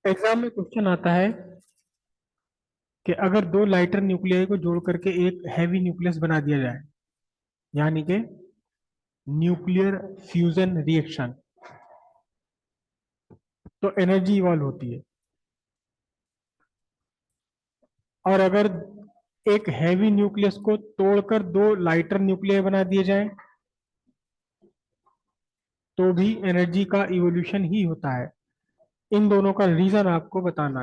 Exam में question आता है कि अगर दो लाइटर न्यूक्लियाई को जोड़ करके एक हैवी न्यूक्लियस बना दिया जाए, यानी कि न्यूक्लियर फ्यूजन रिएक्शन, तो एनर्जी इवॉल्व होती है। और अगर एक हैवी न्यूक्लियस को तोड़कर दो लाइटर न्यूक्लियाई बना दिए जाए तो भी एनर्जी का इवोल्यूशन ही होता है। इन दोनों का रीजन आपको बताना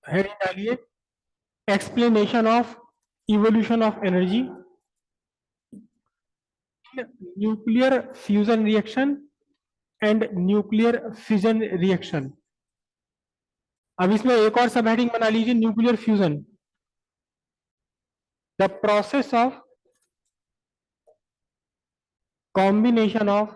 है डालिए। Explanation of evolution of energy, nuclear fusion reaction and nuclear fission reaction. अब इसमें एक और सब हेडिंग बना लीजिए, nuclear fusion, the process of combination of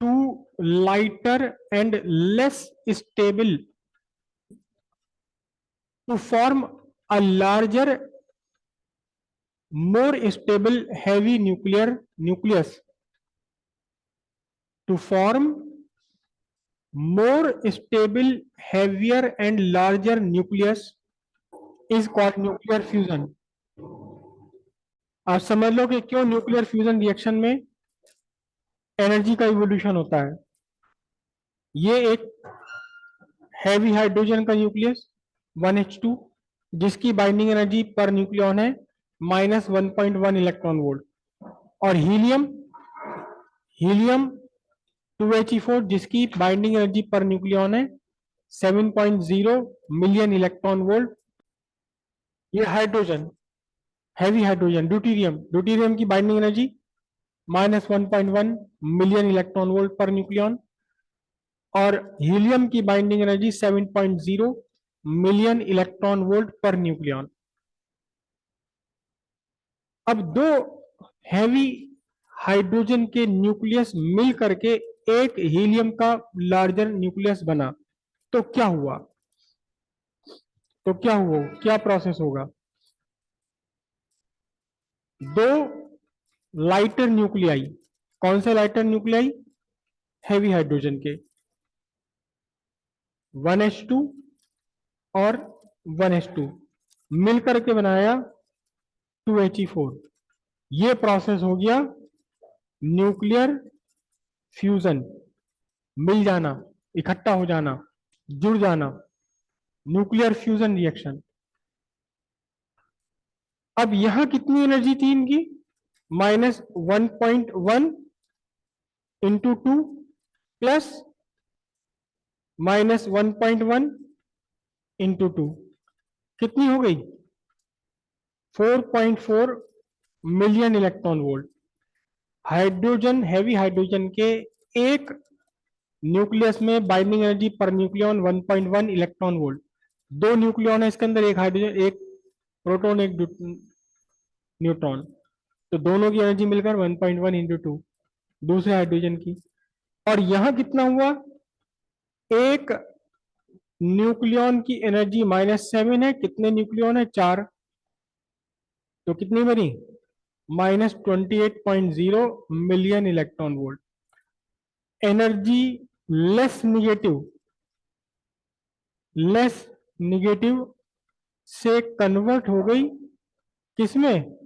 two lighter and less stable to form a larger more stable heavy nucleus to form more stable heavier and larger nucleus is called nuclear fusion। आप समझ लो कि क्यों nuclear fusion reaction में energy का evolution होता है। ये एक हैवी हाइड्रोजन का न्यूक्लियस 1H2 जिसकी बाइंडिंग एनर्जी पर न्यूक्लियन है -1.1 इलेक्ट्रॉन वोल्ट, और हीलियम हीलियम 2He4 जिसकी बाइंडिंग एनर्जी पर न्यूक्लियन है 7.0 मिलियन इलेक्ट्रॉन वोल्ट। ये hydrogen, heavy hydrogen. Deuterium deuterium की binding energy -1.1 million electron volt per nucleon, और helium की binding energy 7.0 million electron volt per nucleon. अब दो heavy hydrogen के nucleus मिल करके एक हीलियम का लार्जर न्यूक्लियस बना, तो क्या हुआ? क्या प्रोसेस होगा? दो लाइटर न्यूक्लियाई, कौन से लाइटर न्यूक्लियाई? हैवी हाइड्रोजन के, 1H2 और 1H2 मिलकर के बनाया 2He4। ये प्रोसेस हो गया न्यूक्लियर फ्यूजन, मिल जाना, इकट्ठा हो जाना, जुड़ जाना, न्यूक्लियर फ्यूजन रिएक्शन। अब यहां कितनी एनर्जी थी इनकी? -1.1 इंटू 2 प्लस -1.1 इंटू 2, कितनी हो गई? 4.4 million electron volt. Hydrogen, heavy hydrogen के एक न्यूक्लियस में binding energy per nucleon 1.1 electron volt. दो न्यूक्लियन है इसके अंदर, एक हाइड्रोजन, एक प्रोटॉन, एक न्यूट्रॉन, तो दोनों की एनर्जी मिलकर 1.1 इंटू 2 दूसरे हाइड्रोजन की। और यहां कितना हुआ? एक न्यूक्लियन की एनर्जी -7 है, कितने न्यूक्लियन है? 4, तो कितनी बनी? -28.0 million electron volt. Energy less negative, less negative से कन्वर्ट हो गई किसमें?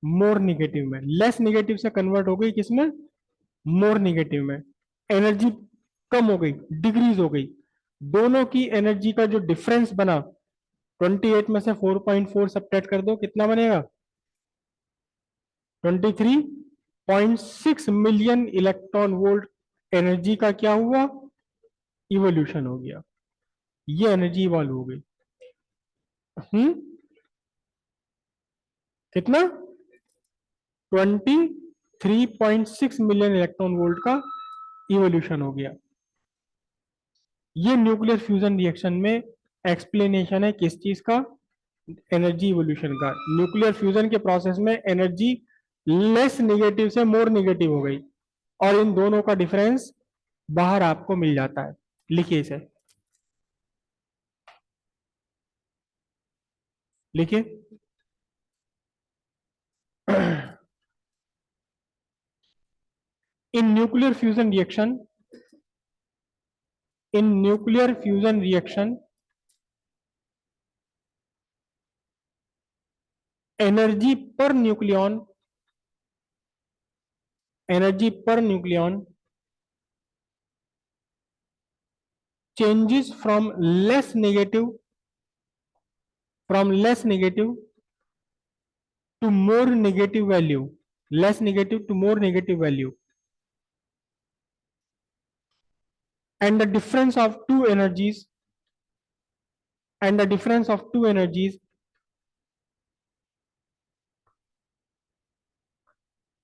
मोर निगेटिव में। लेस निगेटिव से कन्वर्ट हो गई किसमें? मोर निगेटिव में। एनर्जी कम हो गई, डिक्रीज हो गई। दोनों की एनर्जी का जो डिफरेंस बना, 28 में से 4.4 सब्ट्रैक्ट कर दो, कितना बनेगा? 23.6 मिलियन इलेक्ट्रॉन वोल्ट एनर्जी का क्या हुआ? इवोल्यूशन हो गया। ये एनर्जी इवॉल्व हो गई। कितना? 23.6 मिलियन इलेक्ट्रॉन वोल्ट का इवोल्यूशन हो गया। ये न्यूक्लियर फ्यूजन रिएक्शन में एक्सप्लेनेशन है किस चीज का? एनर्जी इवोल्यूशन का। न्यूक्लियर फ्यूजन के प्रोसेस में एनर्जी लेस निगेटिव से मोर निगेटिव हो गई, और इन दोनों का डिफरेंस बाहर आपको मिल जाता है। लिखिए इसे, लिखिए। In nuclear fusion reaction, energy per nucleon changes from less negative to more negative value, less negative to more negative value, and the difference of two energies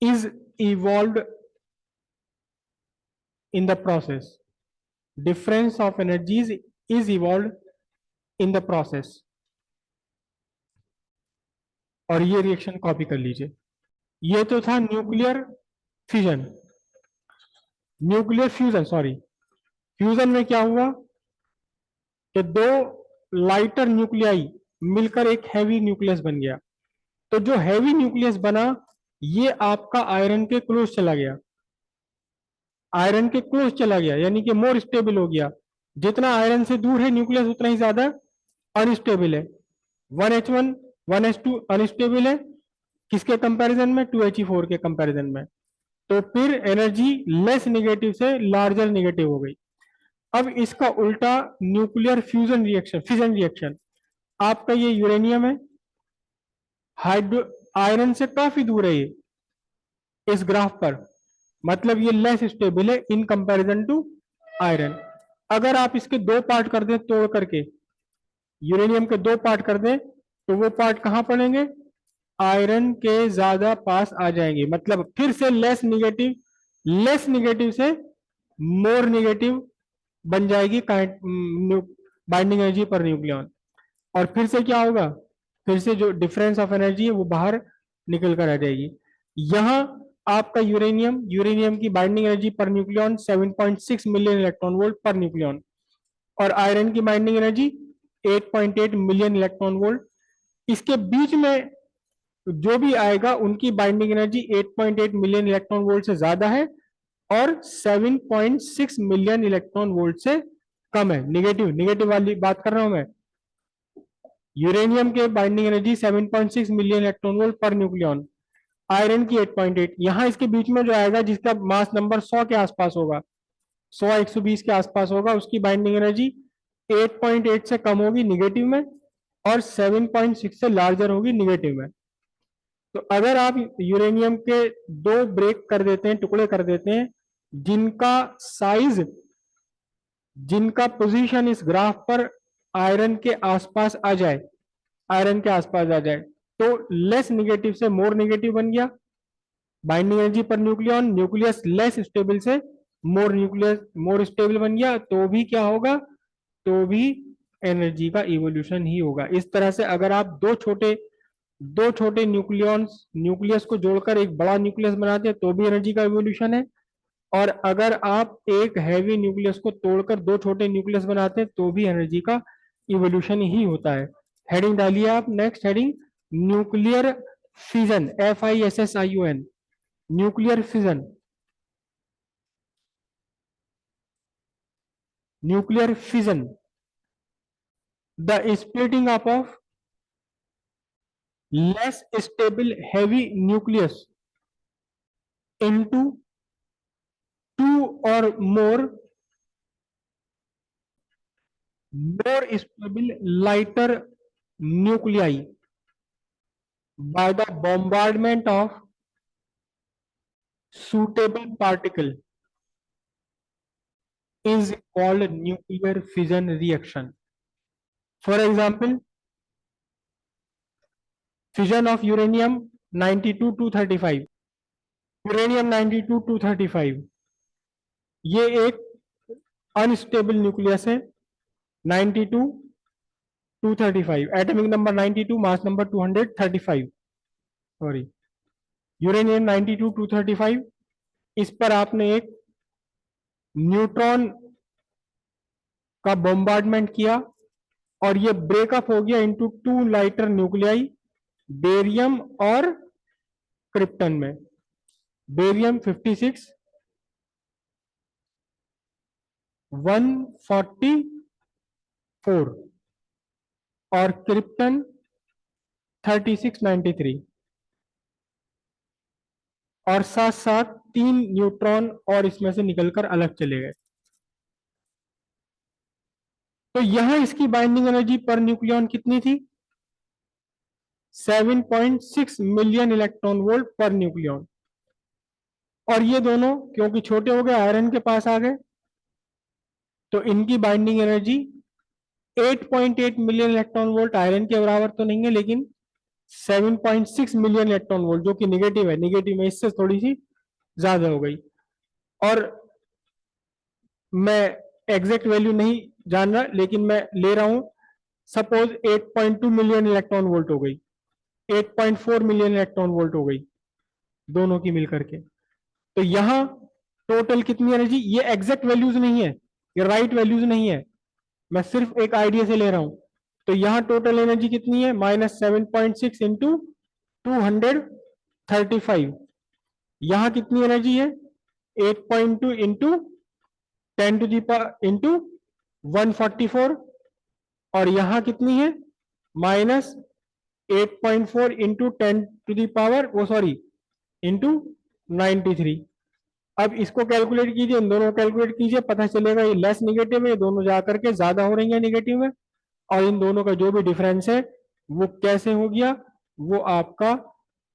is evolved in the process. Difference of energies is evolved in the process. और ये reaction copy कर लीजिए. ये तो था nuclear fusion. Fusion में क्या हुआ कि दो लाइटर न्यूक्लियाई मिलकर एक हैवी न्यूक्लियस बन गया. तो जो हैवी न्यूक्लियस बना ये आपका आयरन के क्लोज चला गया. यानी कि मोर स्टेबल हो गया. जितना आयरन से दूर है न्यूक्लियस उतना ही ज्यादा अनस्टेबल है. 1H1 1H2 अनस्टेबल है किसके कंपैरिजन में, 2He4 के कंपैरिजन में. तो फिर एनर्जी लेस नेगेटिव से लार्जर नेगेटिव हो गई. अब इसका उल्टा न्यूक्लियर फ्यूजन रिएक्शन आपका ये यूरेनियम है, आयरन से काफी दूर है ये इस ग्राफ पर, मतलब ये लेस स्टेबल है इन कंपैरिजन टू आयरन. अगर आप इसके दो पार्ट कर दें, तोड़ करके यूरेनियम के दो पार्ट कर दें, तो वो पार्ट कहां पड़ेंगे, आयरन के ज्यादा पास आ जाएंगे. मतलब फिर से लेस निगेटिव से मोर निगेटिव बन जाएगी बाइंडिंग एनर्जी पर न्यूक्लियन. और फिर से क्या होगा, फिर से जो डिफरेंस ऑफ एनर्जी है वो बाहर निकल कर आ जाएगी. यहां आपका यूरेनियम की binding energy per nucleon 7.6 million electron volt per nucleon, और आयरन की binding energy 8.8 million electron volt. इसके बीच में जो भी आएगा उनकी binding energy 8.8 million electron volt से ज्यादा है और 7.6 मिलियन इलेक्ट्रॉन वोल्ट से कम है. निगेटिव वाली बात कर रहा हूं मैं. यूरेनियम के binding energy 7.6 million electron volt per nucleon, iron की 8.8. यहां इसके बीच में जो आएगा जिसका मास नंबर 100 के आसपास होगा, 100-120 के आसपास होगा, उसकी बाइंडिंग एनर्जी 8.8 से कम होगी निगेटिव में और 7.6 से लार्जर होगी निगेटिव में. तो अगर आप यूरेनियम के दो ब्रेक कर देते हैं, टुकड़े कर देते हैं, जिनका साइज, जिनका पोजीशन इस ग्राफ पर आयरन के आसपास आ जाए, तो लेस निगेटिव से मोर निगेटिव बन गया बाइंडिंग एनर्जी पर न्यूक्लियस लेस स्टेबल से मोर स्टेबल बन गया. तो भी क्या होगा, तो भी एनर्जी का इवोल्यूशन ही होगा. इस तरह से अगर आप दो छोटे न्यूक्लियस को जोड़कर एक बड़ा न्यूक्लियस बनाते हैं तो भी एनर्जी का इवोल्यूशन है, और अगर आप एक हैवी न्यूक्लियस को तोड़कर दो छोटे न्यूक्लियस बनाते हैं तो भी एनर्जी का इवोल्यूशन ही होता है. हेडिंग डालिए आप. Next heading nuclear fission, FISSION, nuclear fission. The splitting up of less stable heavy nucleus into two or more stable lighter nuclei by the bombardment of suitable particle is called nuclear fission reaction. For example, fission of uranium 92-235, uranium 92-235, ये एक unstable nucleus है. 92-235, atomic number 92, mass number 235, sorry, uranium 92-235. इस पर आपने एक neutron का bombardment किया और ये ब्रेकअप हो गया into two lighter nuclei, barium और क्रिप्टन में. बेरियम 56 144 और क्रिप्टन 3693 और साथ साथ 3 न्यूट्रॉन और इसमें से निकलकर अलग चले गए। तो यहां इसकी बाइंडिंग एनर्जी पर न्यूक्लियॉन कितनी थी? 7.6 मिलियन इलेक्ट्रॉन वोल्ट पर न्यूक्लियॉन। और ये दोनों क्योंकि छोटे हो गए, आयरन के पास आ गए, तो इनकी binding energy 8.8 million electron volt, iron के बराबर तो नहीं है लेकिन 7.6 मिलियन इलेक्ट्रॉन वोल्ट, जो कि निगेटिव है, निगेटिव में इससे थोड़ी सी ज्यादा हो गई। और मैं एग्जैक्ट वैल्यू नहीं जान रहा लेकिन मैं ले रहा हूं, सपोज 8.2 मिलियन इलेक्ट्रॉन वोल्ट हो गई, 8.4 मिलियन इलेक्ट्रॉन वोल्ट हो गई दोनों की मिलकर के। तो यहां टोटल कितनी एनर्जी, ये एग्जैक्ट वैल्यूज नहीं है, ये राइट वैल्यूज नहीं है, मैं सिर्फ एक आइडिया से ले रहा हूं। तो यहां टोटल एनर्जी कितनी है? -7.6 इंटू 235। यहां कितनी एनर्जी है? 8.2 into 10 to the power into 144। और यहां कितनी है? -8.4 इंटू 10 टू दी पावर, वो सॉरी, इंटू 93। अब इसको कैलकुलेट कीजिए, इन दोनों को कैलकुलेट कीजिए, पता चलेगा ये लेस निगेटिव है, ये दोनों जाकर के ज्यादा हो रही है निगेटिव में, और इन दोनों का जो भी डिफरेंस है वो कैसे हो गया? वो आपका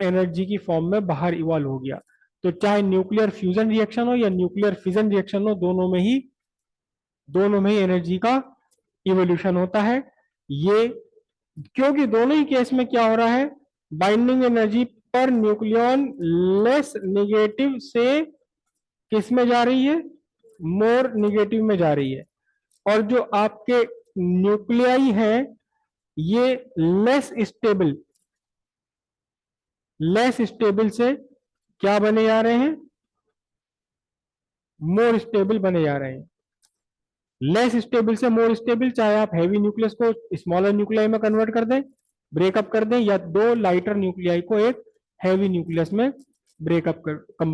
एनर्जी की फॉर्म में बाहर इवॉल्व हो गया। तो चाहे न्यूक्लियर फ्यूजन रिएक्शन हो या न्यूक्लियर फिजन रिएक्शन हो, दोनों में ही एनर्जी का इवोल्यूशन होता है। ये क्योंकि दोनों ही केस में क्या हो रहा है? बाइंडिंग एनर्जी पर न्यूक्लियॉन लेस निगेटिव से किस में जा रही है? मोर निगेटिव में जा रही है। और जो आपके न्यूक्लियाई है ये लेस स्टेबल से क्या बने जा रहे हैं? मोर स्टेबल बने जा रहे हैं। लेस स्टेबल से मोर स्टेबल, चाहे आप हैवी न्यूक्लियस को स्मॉलर न्यूक्लियाई में कन्वर्ट कर दें, ब्रेकअप कर दें, या दो लाइटर न्यूक्लियाई को एक हैवी न्यूक्लियस में ब्रेकअप कर कंबाइन